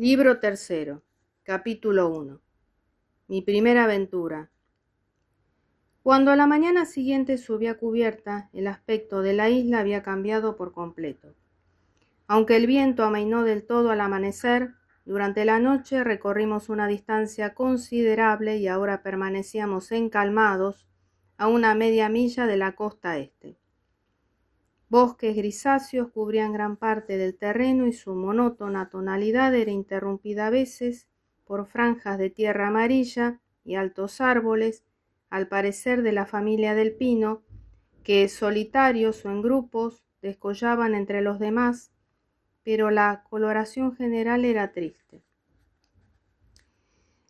Libro tercero, capítulo 1. Mi primera aventura. Cuando a la mañana siguiente subí a cubierta, el aspecto de la isla había cambiado por completo. Aunque el viento amainó del todo al amanecer, durante la noche recorrimos una distancia considerable y ahora permanecíamos encalmados a una media milla de la costa este. Bosques grisáceos cubrían gran parte del terreno y su monótona tonalidad era interrumpida a veces por franjas de tierra amarilla y altos árboles, al parecer de la familia del pino, que solitarios o en grupos descollaban entre los demás, pero la coloración general era triste.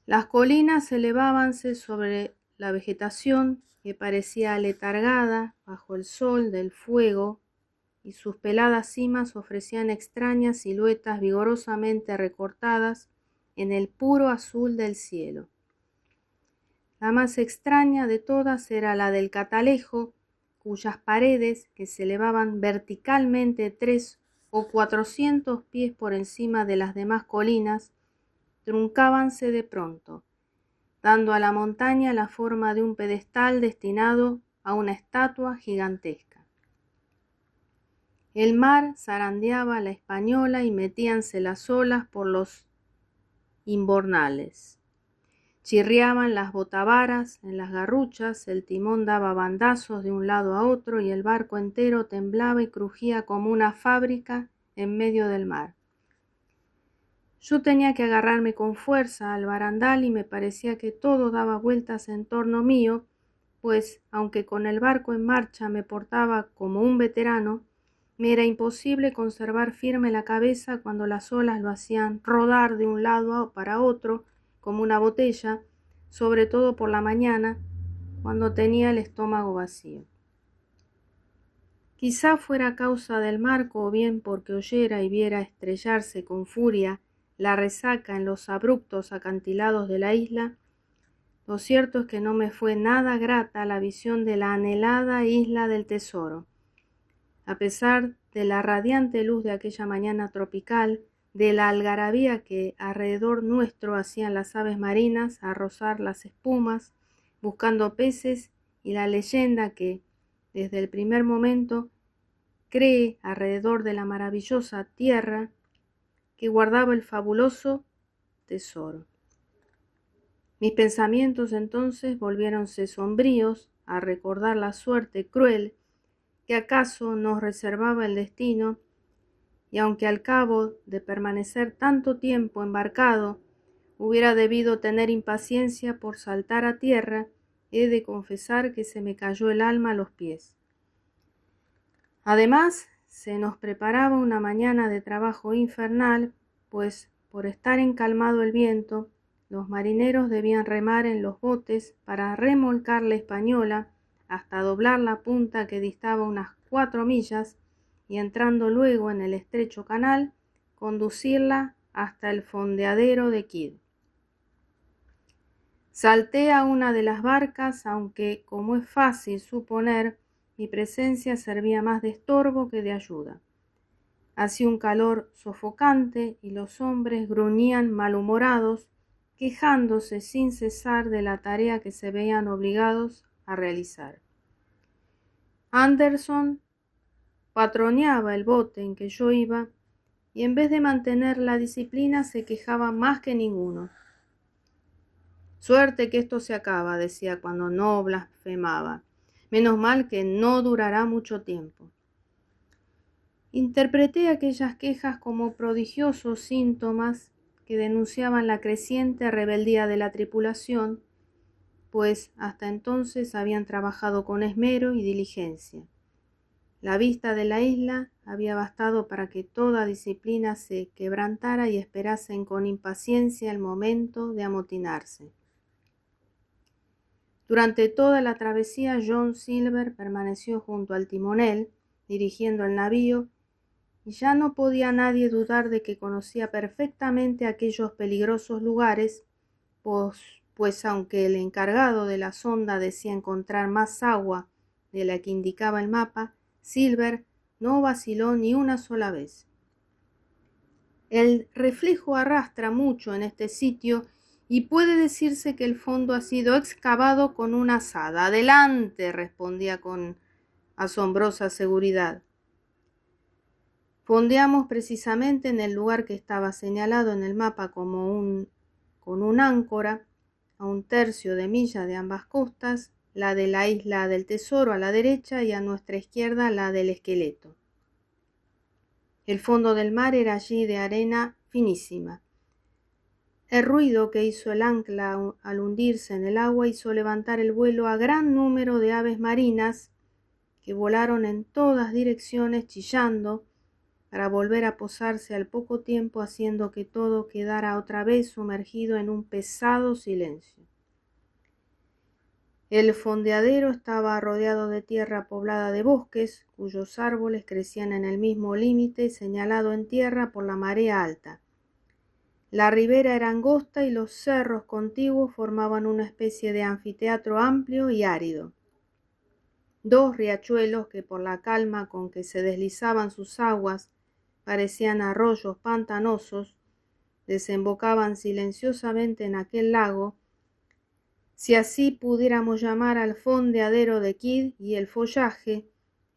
Las colinas elevábanse sobre la vegetación que parecía aletargada bajo el sol del fuego, y sus peladas cimas ofrecían extrañas siluetas vigorosamente recortadas en el puro azul del cielo. La más extraña de todas era la del Catalejo, cuyas paredes, que se elevaban verticalmente 300 o 400 pies por encima de las demás colinas, truncábanse de pronto, dando a la montaña la forma de un pedestal destinado a una estatua gigantesca. El mar zarandeaba la Española y metíanse las olas por los imbornales. Chirriaban las botavaras en las garruchas, el timón daba bandazos de un lado a otro y el barco entero temblaba y crujía como una fábrica en medio del mar. Yo tenía que agarrarme con fuerza al barandal y me parecía que todo daba vueltas en torno mío, pues, aunque con el barco en marcha me portaba como un veterano, me era imposible conservar firme la cabeza cuando las olas lo hacían rodar de un lado para otro como una botella, sobre todo por la mañana, cuando tenía el estómago vacío. Quizá fuera causa del marco o bien porque oyera y viera estrellarse con furia la resaca en los abruptos acantilados de la isla. Lo cierto es que no me fue nada grata la visión de la anhelada isla del tesoro. A pesar de la radiante luz de aquella mañana tropical, de la algarabía que alrededor nuestro hacían las aves marinas a rozar las espumas, buscando peces, y la leyenda que, desde el primer momento, cree alrededor de la maravillosa tierra que guardaba el fabuloso tesoro. Mis pensamientos entonces volviéronse sombríos a recordar la suerte cruel que acaso nos reservaba el destino, y aunque al cabo de permanecer tanto tiempo embarcado hubiera debido tener impaciencia por saltar a tierra, he de confesar que se me cayó el alma a los pies. Además, se nos preparaba una mañana de trabajo infernal, pues por estar encalmado el viento, los marineros debían remar en los botes para remolcar la Española hasta doblar la punta que distaba unas 4 millas y entrando luego en el estrecho canal, conducirla hasta el fondeadero de Kidd. Salté a una de las barcas, aunque, como es fácil suponer, mi presencia servía más de estorbo que de ayuda. Hacía un calor sofocante y los hombres gruñían malhumorados, quejándose sin cesar de la tarea que se veían obligados a realizar. Anderson patroneaba el bote en que yo iba y en vez de mantener la disciplina se quejaba más que ninguno. Suerte que esto se acaba, decía cuando no blasfemaba. Menos mal que no durará mucho tiempo. Interpreté aquellas quejas como prodigiosos síntomas que denunciaban la creciente rebeldía de la tripulación, pues hasta entonces habían trabajado con esmero y diligencia. La vista de la isla había bastado para que toda disciplina se quebrantara y esperasen con impaciencia el momento de amotinarse. Durante toda la travesía John Silver permaneció junto al timonel, dirigiendo el navío, y ya no podía nadie dudar de que conocía perfectamente aquellos peligrosos lugares, pues aunque el encargado de la sonda decía encontrar más agua de la que indicaba el mapa, Silver no vaciló ni una sola vez. El reflejo arrastra mucho en este sitio y puede decirse que el fondo ha sido excavado con una azada. Adelante, respondía con asombrosa seguridad. Fondeamos precisamente en el lugar que estaba señalado en el mapa con un áncora a 1/3 de milla de ambas costas, la de la isla del Tesoro a la derecha y a nuestra izquierda la del Esqueleto. El fondo del mar era allí de arena finísima. El ruido que hizo el ancla al hundirse en el agua hizo levantar el vuelo a gran número de aves marinas que volaron en todas direcciones chillando para volver a posarse al poco tiempo, haciendo que todo quedara otra vez sumergido en un pesado silencio. El fondeadero estaba rodeado de tierra poblada de bosques, cuyos árboles crecían en el mismo límite señalado en tierra por la marea alta. La ribera era angosta y los cerros contiguos formaban una especie de anfiteatro amplio y árido. 2 riachuelos que por la calma con que se deslizaban sus aguas parecían arroyos pantanosos, desembocaban silenciosamente en aquel lago, si así pudiéramos llamar al fondeadero de Kidd, y el follaje,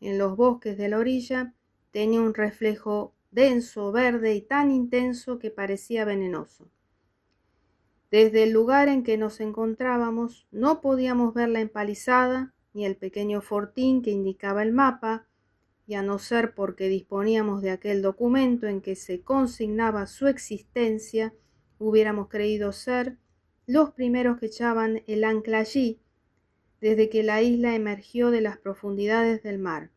en los bosques de la orilla, tenía un reflejo denso, verde y tan intenso que parecía venenoso. Desde el lugar en que nos encontrábamos no podíamos ver la empalizada ni el pequeño fortín que indicaba el mapa, y a no ser porque disponíamos de aquel documento en que se consignaba su existencia, hubiéramos creído ser los primeros que echaban el ancla allí, desde que la isla emergió de las profundidades del mar.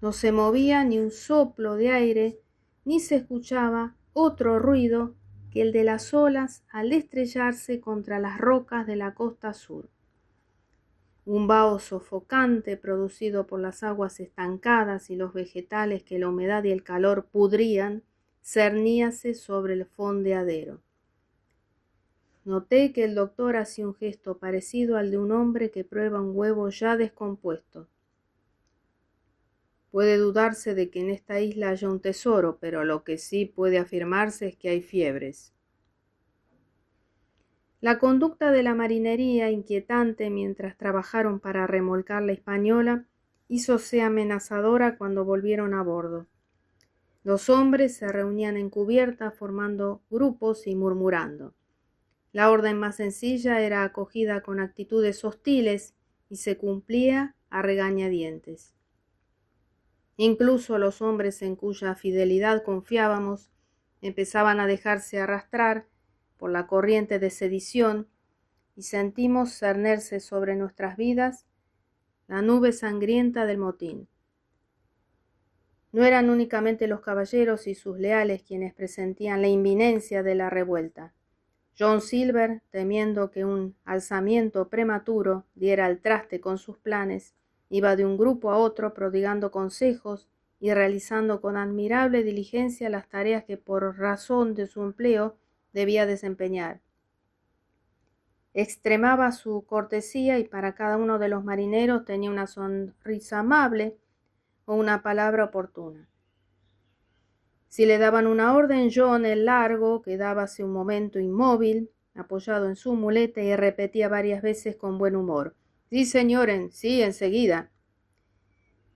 No se movía ni un soplo de aire, ni se escuchaba otro ruido que el de las olas al estrellarse contra las rocas de la costa sur. Un vaho sofocante producido por las aguas estancadas y los vegetales que la humedad y el calor pudrían, cerníase sobre el fondeadero. Noté que el doctor hacía un gesto parecido al de un hombre que prueba un huevo ya descompuesto. Puede dudarse de que en esta isla haya un tesoro, pero lo que sí puede afirmarse es que hay fiebres. La conducta de la marinería, inquietante mientras trabajaron para remolcar la Española, hízose amenazadora cuando volvieron a bordo. Los hombres se reunían en cubierta formando grupos y murmurando. La orden más sencilla era acogida con actitudes hostiles y se cumplía a regañadientes. Incluso los hombres en cuya fidelidad confiábamos empezaban a dejarse arrastrar por la corriente de sedición y sentimos cernerse sobre nuestras vidas la nube sangrienta del motín. No eran únicamente los caballeros y sus leales quienes presentían la inminencia de la revuelta. John Silver, temiendo que un alzamiento prematuro diera al traste con sus planes, iba de un grupo a otro prodigando consejos y realizando con admirable diligencia las tareas que por razón de su empleo debía desempeñar. Extremaba su cortesía y para cada uno de los marineros tenía una sonrisa amable o una palabra oportuna. Si le daban una orden, John el Largo quedábase un momento inmóvil, apoyado en su muleta y repetía varias veces con buen humor: «Sí, señores, sí, enseguida».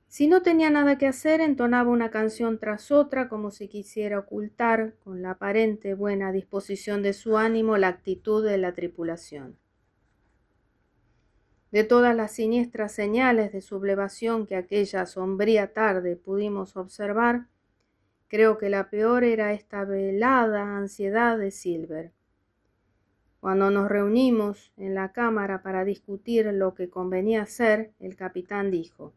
Si no tenía nada que hacer, entonaba una canción tras otra, como si quisiera ocultar, con la aparente buena disposición de su ánimo, la actitud de la tripulación. De todas las siniestras señales de sublevación que aquella sombría tarde pudimos observar, creo que la peor era esta velada ansiedad de Silver. Cuando nos reunimos en la cámara para discutir lo que convenía hacer, el capitán dijo: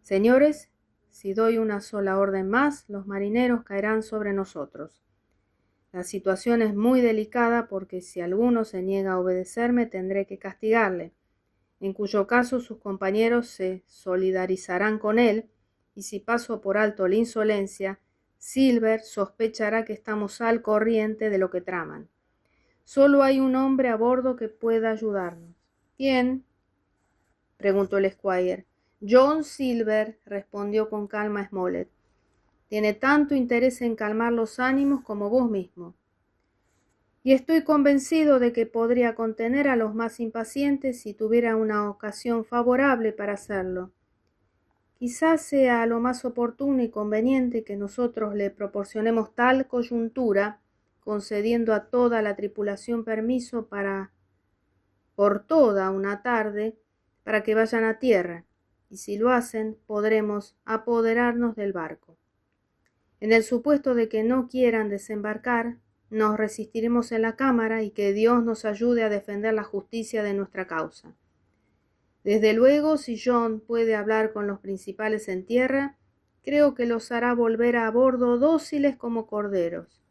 «Señores, si doy una sola orden más, los marineros caerán sobre nosotros. La situación es muy delicada porque si alguno se niega a obedecerme tendré que castigarle, en cuyo caso sus compañeros se solidarizarán con él, y si paso por alto la insolencia, Silver sospechará que estamos al corriente de lo que traman. Solo hay un hombre a bordo que pueda ayudarnos». «¿Quién?», preguntó el squire. «John Silver», respondió con calma Smollett. Tiene tanto interés en calmar los ánimos como vos mismo. Y estoy convencido de que podría contener a los más impacientes si tuviera una ocasión favorable para hacerlo. Quizás sea lo más oportuno y conveniente que nosotros le proporcionemos tal coyuntura, concediendo a toda la tripulación permiso por toda una tarde, para que vayan a tierra, y si lo hacen, podremos apoderarnos del barco. En el supuesto de que no quieran desembarcar, nos resistiremos en la cámara y que Dios nos ayude a defender la justicia de nuestra causa. Desde luego, si John puede hablar con los principales en tierra, creo que los hará volver a bordo dóciles como corderos.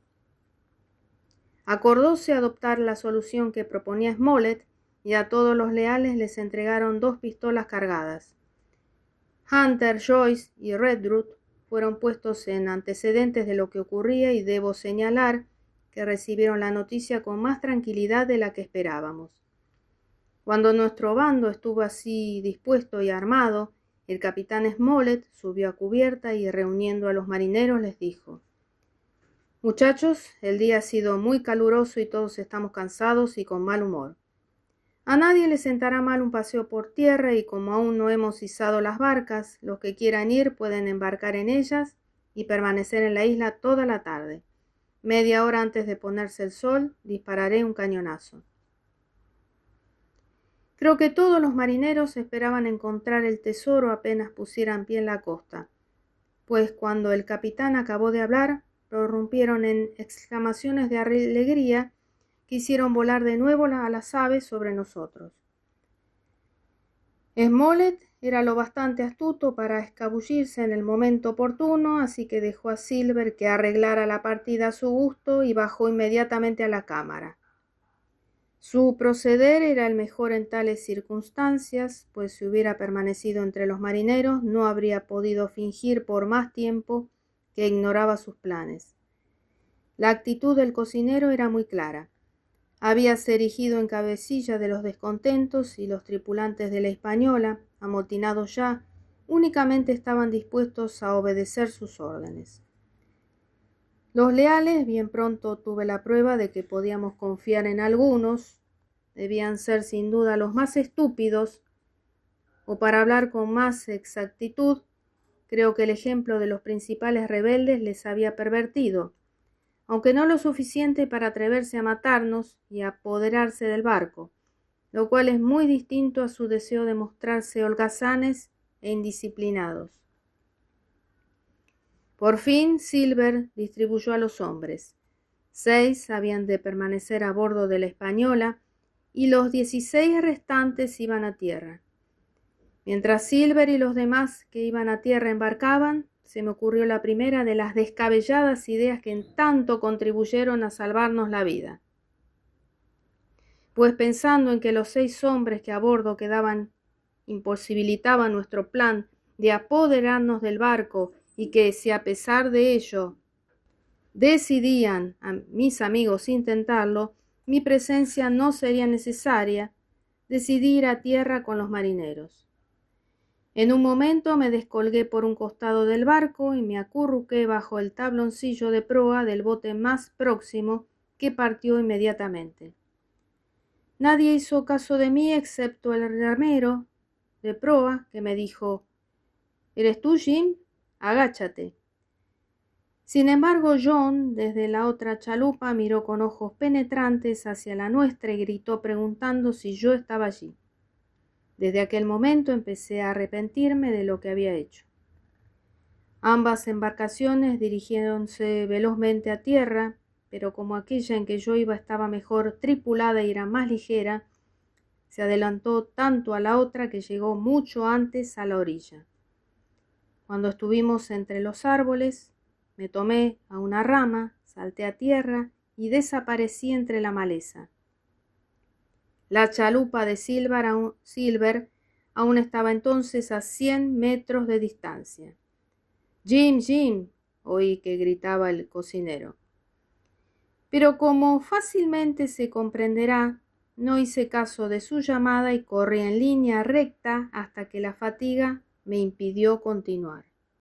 Acordóse adoptar la solución que proponía Smollett y a todos los leales les entregaron 2 pistolas cargadas. Hunter, Joyce y Redruth fueron puestos en antecedentes de lo que ocurría y debo señalar que recibieron la noticia con más tranquilidad de la que esperábamos. Cuando nuestro bando estuvo así dispuesto y armado, el capitán Smollett subió a cubierta y reuniendo a los marineros les dijo: «Muchachos, el día ha sido muy caluroso y todos estamos cansados y con mal humor. A nadie le sentará mal un paseo por tierra y como aún no hemos izado las barcas, los que quieran ir pueden embarcar en ellas y permanecer en la isla toda la tarde. Media hora antes de ponerse el sol, dispararé un cañonazo». Creo que todos los marineros esperaban encontrar el tesoro apenas pusieran pie en la costa, pues cuando el capitán acabó de hablar, prorrumpieron en exclamaciones de alegría que hicieron volar de nuevo a las aves sobre nosotros. Smollett era lo bastante astuto para escabullirse en el momento oportuno, así que dejó a Silver que arreglara la partida a su gusto y bajó inmediatamente a la cámara. Su proceder era el mejor en tales circunstancias, pues si hubiera permanecido entre los marineros no habría podido fingir por más tiempo que ignoraba sus planes. La actitud del cocinero era muy clara. Habíase erigido en cabecilla de los descontentos y los tripulantes de la Española, amotinados ya, únicamente estaban dispuestos a obedecer sus órdenes. Los leales, bien pronto tuve la prueba de que podíamos confiar en algunos, debían ser sin duda los más estúpidos, o para hablar con más exactitud, creo que el ejemplo de los principales rebeldes les había pervertido, aunque no lo suficiente para atreverse a matarnos y a apoderarse del barco, lo cual es muy distinto a su deseo de mostrarse holgazanes e indisciplinados. Por fin Silver distribuyó a los hombres. 6 habían de permanecer a bordo de la Española y los 16 restantes iban a tierra. Mientras Silver y los demás que iban a tierra embarcaban, se me ocurrió la primera de las descabelladas ideas que en tanto contribuyeron a salvarnos la vida. Pues pensando en que los 6 hombres que a bordo quedaban imposibilitaban nuestro plan de apoderarnos del barco y que si a pesar de ello decidían a mis amigos intentarlo, mi presencia no sería necesaria, decidí ir a tierra con los marineros. En un momento me descolgué por un costado del barco y me acurruqué bajo el tabloncillo de proa del bote más próximo, que partió inmediatamente. Nadie hizo caso de mí excepto el remero de proa, que me dijo: «¿Eres tú, Jim? Agáchate». Sin embargo, John, desde la otra chalupa, miró con ojos penetrantes hacia la nuestra y gritó preguntando si yo estaba allí. Desde aquel momento empecé a arrepentirme de lo que había hecho. Ambas embarcaciones dirigiéronse velozmente a tierra, pero como aquella en que yo iba estaba mejor tripulada y era más ligera, se adelantó tanto a la otra que llegó mucho antes a la orilla. Cuando estuvimos entre los árboles, me tomé a una rama, salté a tierra y desaparecí entre la maleza. La chalupa de Silver aún estaba entonces a 100 metros de distancia. «Jim, Jim», oí que gritaba el cocinero. Pero como fácilmente se comprenderá, no hice caso de su llamada y corrí en línea recta hasta que la fatiga me impidió continuar.